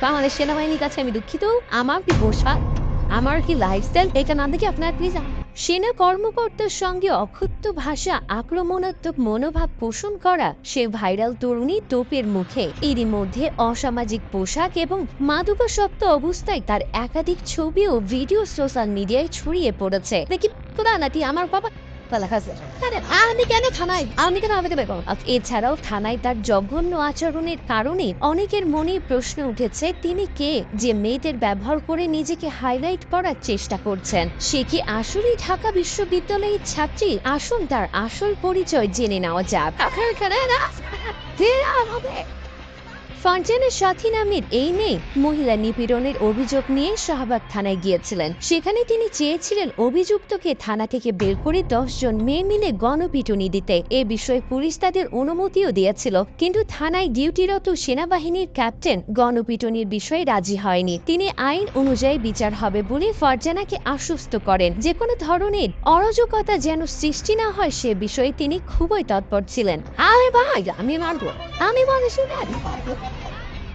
বাংলাদেশ সেনাবাহিনীর কাছে আমি দুঃখিত। আমার কি পোশাক, আমার কি লাইফস্টাইল, এটা না দেখে আপনারা প্লিজ সেনা কর্মকর্তার সঙ্গে অক্ষুব্ধ ভাষা, আক্রমণাত্মক মনোভাব পোষণ করা সে ভাইরাল তরুণী তোপের মুখে এরই মধ্যে অসামাজিক পোশাক এবং মাদকাসক্ত অবস্থায় তার একাধিক ছবি ও ভিডিও সোশ্যাল মিডিয়ায় ছড়িয়ে পড়েছে। দেখি নাতি আমার বাবা এছাড়াও থানায় তার জঘন্য আচরণের কারণে অনেকের মনে প্রশ্ন উঠেছে, তিনি কে যে মেয়েদের ব্যবহার করে নিজেকে হাইলাইট করার চেষ্টা করছেন? সে কি আসলেই ঢাকা বিশ্ববিদ্যালয়ের ছাত্রী? আসুন তার আসল পরিচয় জেনে নেওয়া যাক। ফারজানা সাথী নামের এই মেয়ে মহিলা নিপীড়নের অভিযোগ নিয়ে শাহবাগ থানায় গিয়েছিলেন। সেখানে তিনি চেয়েছিলেন অভিযুক্তকে থানা থেকে বের করে 10 জন মেয়ে মিলে গণপিটুনি দিতে। এ বিষয়ে পুলিশ তাদের অনুমতিও দিয়েছিল, কিন্তু থানায় ডিউটিরত সেনাবাহিনীর ক্যাপ্টেন গণপিটুনির বিষয়ে রাজি হয়নি। তিনি আইন অনুযায়ী বিচার হবে বলে ফারজানাকে আশ্বস্ত করেন। যে কোনো ধরনের অরাজকতা যেন সৃষ্টি না হয় সে বিষয়ে তিনি খুবই তৎপর ছিলেন।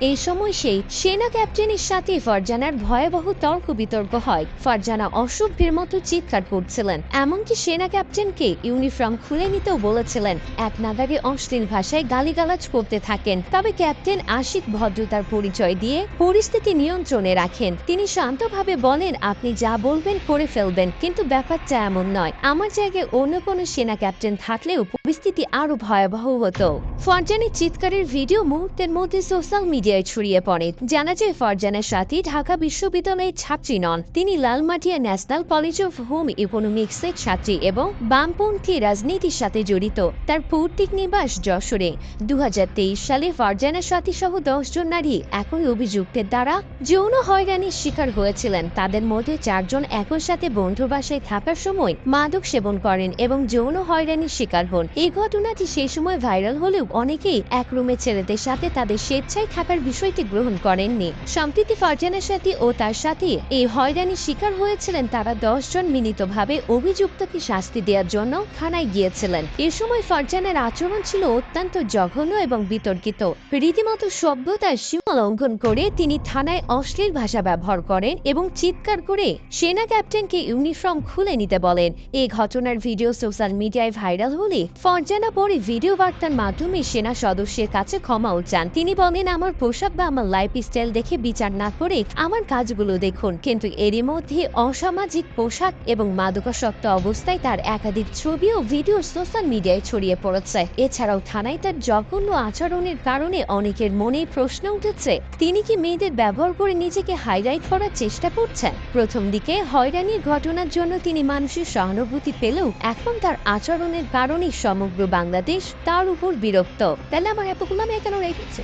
এই সময় সেই সেনা ক্যাপ্টেনের সাথে ফারজানার ভয়াবহ তর্ক বিতর্ক হয়। ফারজানা অসভ্যের মতো চিৎকার করছিলেন, এমনকি সেনা ক্যাপ্টেনকে ইউনিফর্ম খুলে নিতেও বলেছিলেন। এক নাগারে অশ্লীল ভাষায় গালিগালাজ করতে থাকেন। তবে ক্যাপ্টেন আশিক ভদ্রতার পরিচয় দিয়ে পরিস্থিতি নিয়ন্ত্রণে রাখেন। তিনি শান্তভাবে বলেন, আপনি যা বলবেন করে ফেলবেন, কিন্তু ব্যাপারটা এমন নয়। আমার জায়গায় অন্য কোনো সেনা ক্যাপ্টেন থাকলেও পরিস্থিতি আরো ভয়াবহ হতো। ফারজানের চিৎকারের ভিডিও মুহূর্তের মধ্যে সোশ্যাল মিডিয়ায় ছড়িয়ে পড়ে। জানা যায় ফারজানার সাথে ঢাকা বিশ্ববিদ্যালয়ের ছাত্রী নন, তিনি Lalmatia national college of home ইকোনমিক্সের ছাত্রী এবং বামপন্থী রাজনীতির সাথে জড়িত। তার পৈতৃক নিবাস যশোরে। 2023 সালে ফারজানার সাথী সহ 10 জন নারী একই অভিযুক্তের দ্বারা যৌন হয়রানির শিকার হয়েছিলেন। তাদের মধ্যে 4 জন একই সাথে বন্ধুর বাসায় থাকার সময় মাদক সেবন করেন এবং যৌন হয়রানির শিকার হন। এই ঘটনাটি সেই সময় ভাইরাল হলেও অনেকেই এক রুমে ছেলেদের সাথে তাদের স্বেচ্ছায় থাকার বিষয়টি গ্রহণ করেননি। সম্প্রতি ফারজানার সাথী ও তার সাথে এই হয়রানির শিকার হয়েছিলেন তারা 10 জন মিলিতভাবে অভিযুক্তকে শাস্তি দেওয়ার জন্য থানায় গিয়েছিলেন। এ সময় ফারজানার আচরণ ছিল অত্যন্ত জঘন্য এবং বিতর্কিত। রীতিমতো সভ্যতার সীমা লঙ্ঘন করে তিনি থানায় অশ্লীল ভাষা ব্যবহার করেন এবং চিৎকার করে সেনা ক্যাপ্টেনকে ইউনিফর্ম খুলে নিতে বলেন। এই ঘটনার ভিডিও সোশ্যাল মিডিয়ায় ভাইরাল হলে ফারজানা পরে ভিডিও বার্তার মাধ্যমে সেনা সদস্যের কাছে ক্ষমাও চান। তিনি বলেন, আমার পোশাক বা আমার লাইফস্টাইল দেখে বিচার না করে আমার কাজগুলো দেখুন। কিন্তু এরই মধ্যে অসামাজিক পোশাক এবং মাদকাসক্ত অবস্থায় তার একাধিক ছবি ও ভিডিও সোশ্যাল মিডিয়ায় ছড়িয়ে পড়েছে। এছাড়াও থানায় তার জঘন্য আচরণের কারণে অনেকের মনে প্রশ্ন উঠেছে, তিনি কি মেয়েদের ব্যবহার করে নিজেকে হাইলাইট করার চেষ্টা করছেন? প্রথম দিকে হয়রানির ঘটনার জন্য তিনি মানুষের সহানুভূতি পেলেও এখন তার আচরণের কারণে সমগ্র বাংলাদেশ তার উপর বিরক্ত। তাহলে আমার এতগুলো কেন রেখেছে?